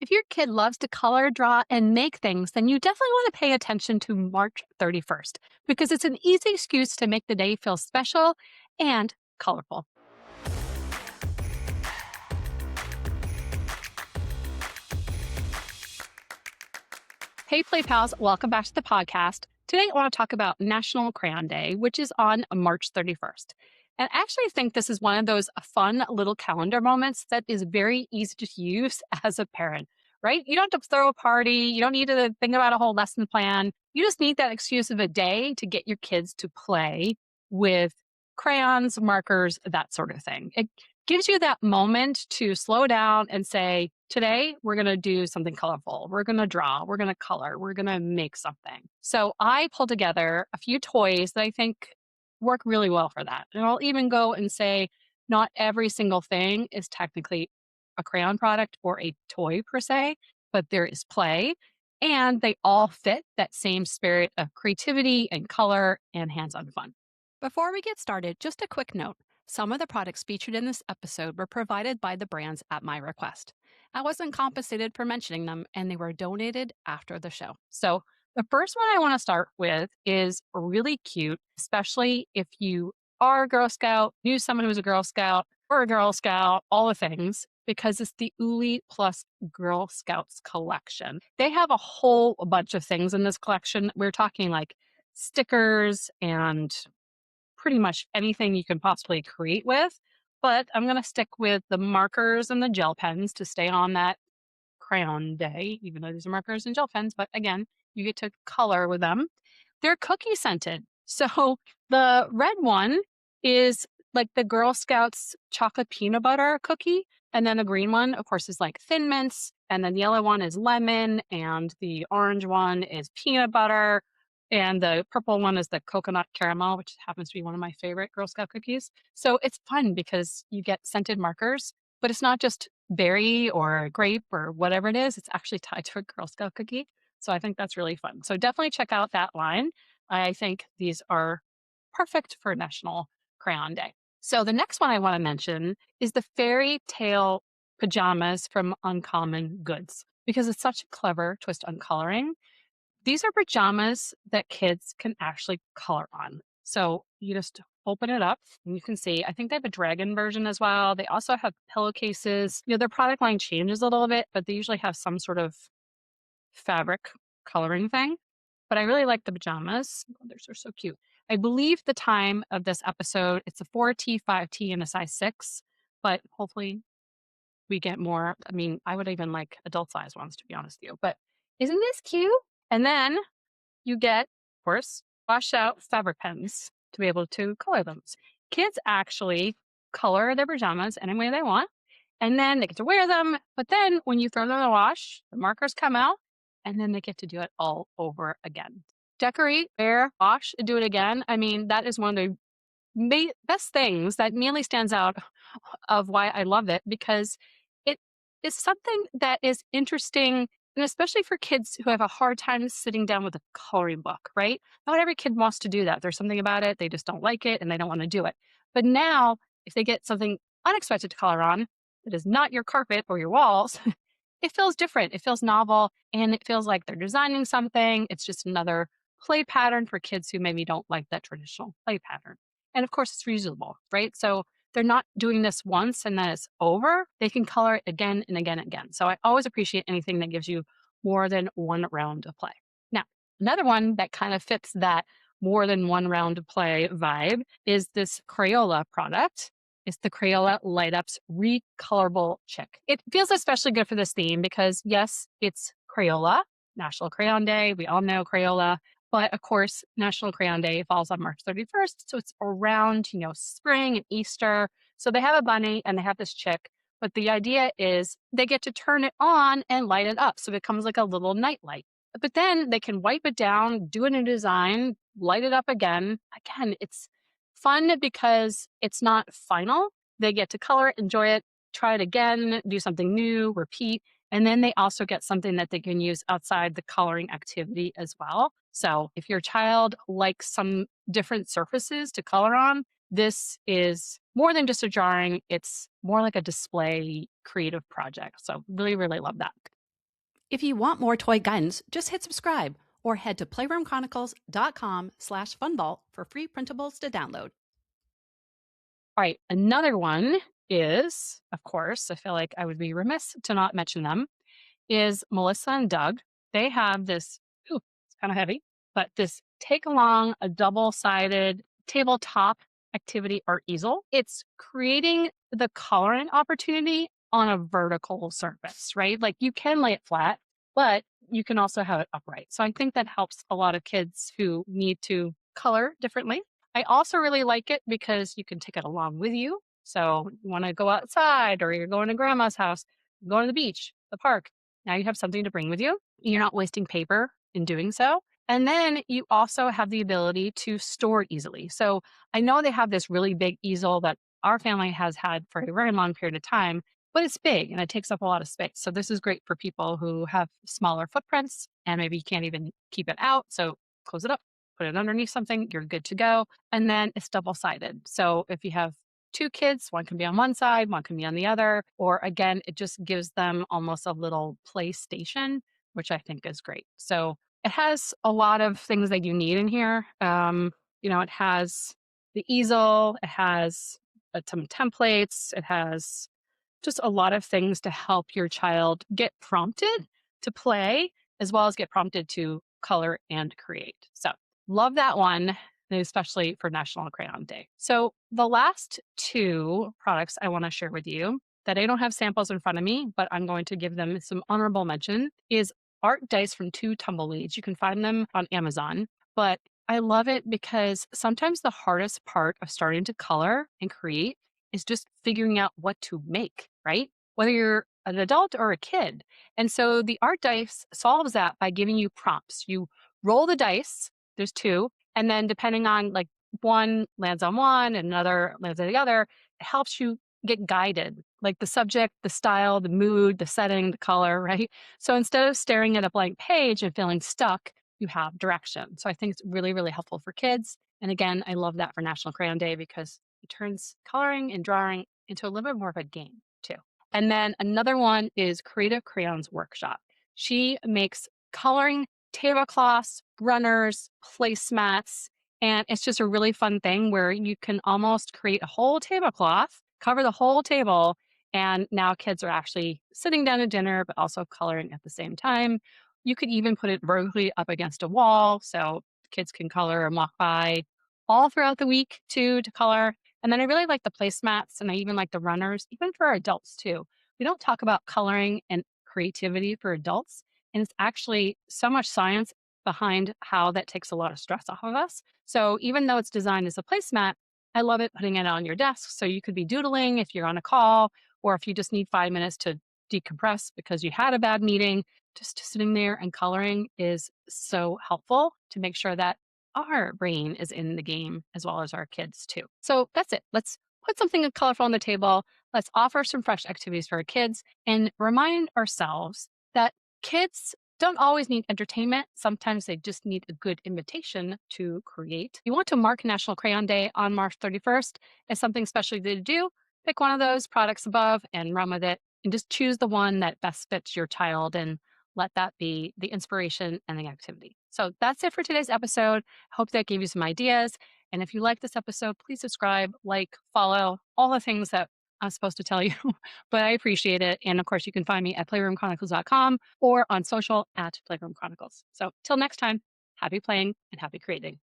If your kid loves to color, draw, and make things, then you definitely want to pay attention to March 31st because it's an easy excuse to make the day feel special and colorful. Hey, Play Pals, welcome back to the podcast. Today, I want to talk about National Crayon Day, which is on March 31st. And I actually think this is one of those fun little calendar moments that is very easy to use as a parent, right? You don't have to throw a party. You don't need to think about a whole lesson plan. You just need that excuse of a day to get your kids to play with crayons, markers, that sort of thing. It gives you that moment to slow down and say, today we're going to do something colorful. We're going to draw, we're going to color, we're going to make something. So I pulled together a few toys that I think work really well for that. And I'll even go and say, not every single thing is technically a crayon product or a toy per se, but there is play. And they all fit that same spirit of creativity and color and hands on fun. Before we get started, just a quick note. Some of the products featured in this episode were provided by the brands at my request. I wasn't compensated for mentioning them, and they were donated after the show. So, the first one I want to start with is really cute, especially if you are a Girl Scout, knew someone who was a Girl Scout, or a Girl Scout, all the things, because it's the OOLY Plus Girl Scouts collection. They have a whole bunch of things in this collection. We're talking like stickers and pretty much anything you can possibly create with. But I'm going to stick with the markers and the gel pens to stay on that crayon day, even though these are markers and gel pens. But again, you get to color with them. They're cookie scented. So the red one is like the Girl Scouts chocolate peanut butter cookie. And then the green one, of course, is like Thin Mints. And then the yellow one is lemon. And the orange one is peanut butter. And the purple one is the coconut caramel, which happens to be one of my favorite Girl Scout cookies. So it's fun because you get scented markers, but it's not just berry or grape or whatever it is. It's actually tied to a Girl Scout cookie. So I think that's really fun. So definitely check out that line. I think these are perfect for National Crayon Day. So the next one I want to mention is the fairy tale pajamas from Uncommon Goods because it's such a clever twist on coloring. These are pajamas that kids can actually color on. So you just open it up and you can see, I think they have a dragon version as well. They also have pillowcases. Their product line changes a little bit, but they usually have some sort of fabric coloring thing. But I really like the pajamas. Oh, they're so cute. I believe the time of this episode, it's a 4T, 5T, and a size 6. But hopefully we get more. I mean, I would even like adult size ones, to be honest with you. But isn't this cute? And then you get, of course, washed out fabric pens to be able to color them. Kids actually color their pajamas any way they want, and then they get to wear them. But then when you throw them in the wash, the markers come out, and then they get to do it all over again. Decorate, wear, wash, and do it again. I mean, that is one of the best things that mainly stands out of why I love it because it is something that is interesting and especially for kids who have a hard time sitting down with a coloring book, right? Not every kid wants to do that. There's something about it, they just don't like it and they don't want to do it. But now, if they get something unexpected to color on that is not your carpet or your walls, it feels different. It feels novel and it feels like they're designing something. It's just another play pattern for kids who maybe don't like that traditional play pattern. And of course, it's reusable, right? So they're not doing this once and then it's over. They can color it again and again and again. So I always appreciate anything that gives you more than one round of play. Now, another one that kind of fits that more than one round of play vibe is this Crayola product. It's the Crayola Light Ups Recolorable Chick. It feels especially good for this theme because, yes, it's Crayola, National Crayon Day. We all know Crayola. But of course, National Crayon Day falls on March 31st. So it's around, spring and Easter. So they have a bunny and they have this chick. But the idea is they get to turn it on and light it up. So it becomes like a little night light. But then they can wipe it down, do a new design, light it up again. Again, it's fun because it's not final. They get to color it, enjoy it, try it again, do something new, repeat. And then they also get something that they can use outside the coloring activity as well. So if your child likes some different surfaces to color on, this is more than just a drawing. It's more like a display creative project. So really, really love that. If you want more toy guidance, just hit subscribe or head to playroomchronicles.com/funvault for free printables to download. All right, another one is, of course, I feel like I would be remiss to not mention them, is Melissa and Doug. They have this, ooh, it's kind of heavy, but this take along a double-sided tabletop activity art easel. It's creating the coloring opportunity on a vertical surface, right? Like you can lay it flat, but you can also have it upright. So I think that helps a lot of kids who need to color differently. I also really like it because you can take it along with you. So you want to go outside or you're going to grandma's house, going to the beach, the park. Now you have something to bring with you. You're not wasting paper in doing so. And then you also have the ability to store it easily. So I know they have this really big easel that our family has had for a very long period of time, but it's big and it takes up a lot of space. So this is great for people who have smaller footprints and maybe you can't even keep it out. So close it up, put it underneath something, you're good to go. And then it's double sided. So if you have two kids, one can be on one side, one can be on the other, or again, it just gives them almost a little play station, which I think is great. So it has a lot of things that you need in here. It has the easel, it has some templates, it has just a lot of things to help your child get prompted to play as well as get prompted to color and create. So love that one, and especially for National Crayon Day. So the last two products I want to share with you that I don't have samples in front of me, but I'm going to give them some honorable mention is art dice from Two Tumbleweeds. You can find them on Amazon, but I love it because sometimes the hardest part of starting to color and create is just figuring out what to make, right? Whether you're an adult or a kid. And so the art dice solves that by giving you prompts. You roll the dice, there's two, and then depending on like one lands on one and another lands on the other, it helps you get guided, like the subject, the style, the mood, the setting, the color, right? So instead of staring at a blank page and feeling stuck, you have direction. So I think it's really, really helpful for kids. And again, I love that for National Crayon Day because it turns coloring and drawing into a little bit more of a game too. And then another one is Creative Crayons Workshop. She makes coloring tablecloths, runners, placemats, and it's just a really fun thing where you can almost create a whole tablecloth, cover the whole table, and now kids are actually sitting down at dinner, but also coloring at the same time. You could even put it vertically up against a wall so kids can color and walk by all throughout the week too to color. And then I really like the placemats and I even like the runners, even for adults too. We don't talk about coloring and creativity for adults. And it's actually so much science behind how that takes a lot of stress off of us. So even though it's designed as a placemat, I love it putting it on your desk. So you could be doodling if you're on a call, or if you just need 5 minutes to decompress because you had a bad meeting, just sitting there and coloring is so helpful to make sure that our brain is in the game as well as our kids too. So that's it. Let's put something colorful on the table. Let's offer some fresh activities for our kids and remind ourselves that kids don't always need entertainment. Sometimes they just need a good invitation to create. You want to mark National Crayon Day on March 31st as something special to do. Pick one of those products above and run with it and just choose the one that best fits your child and let that be the inspiration and the activity. So that's it for today's episode. Hope that gave you some ideas. And if you like this episode, please subscribe, like, follow, all the things that I'm supposed to tell you, but I appreciate it. And of course, you can find me at playroomchronicles.com or on social at Playroom Chronicles. So till next time, happy playing and happy creating.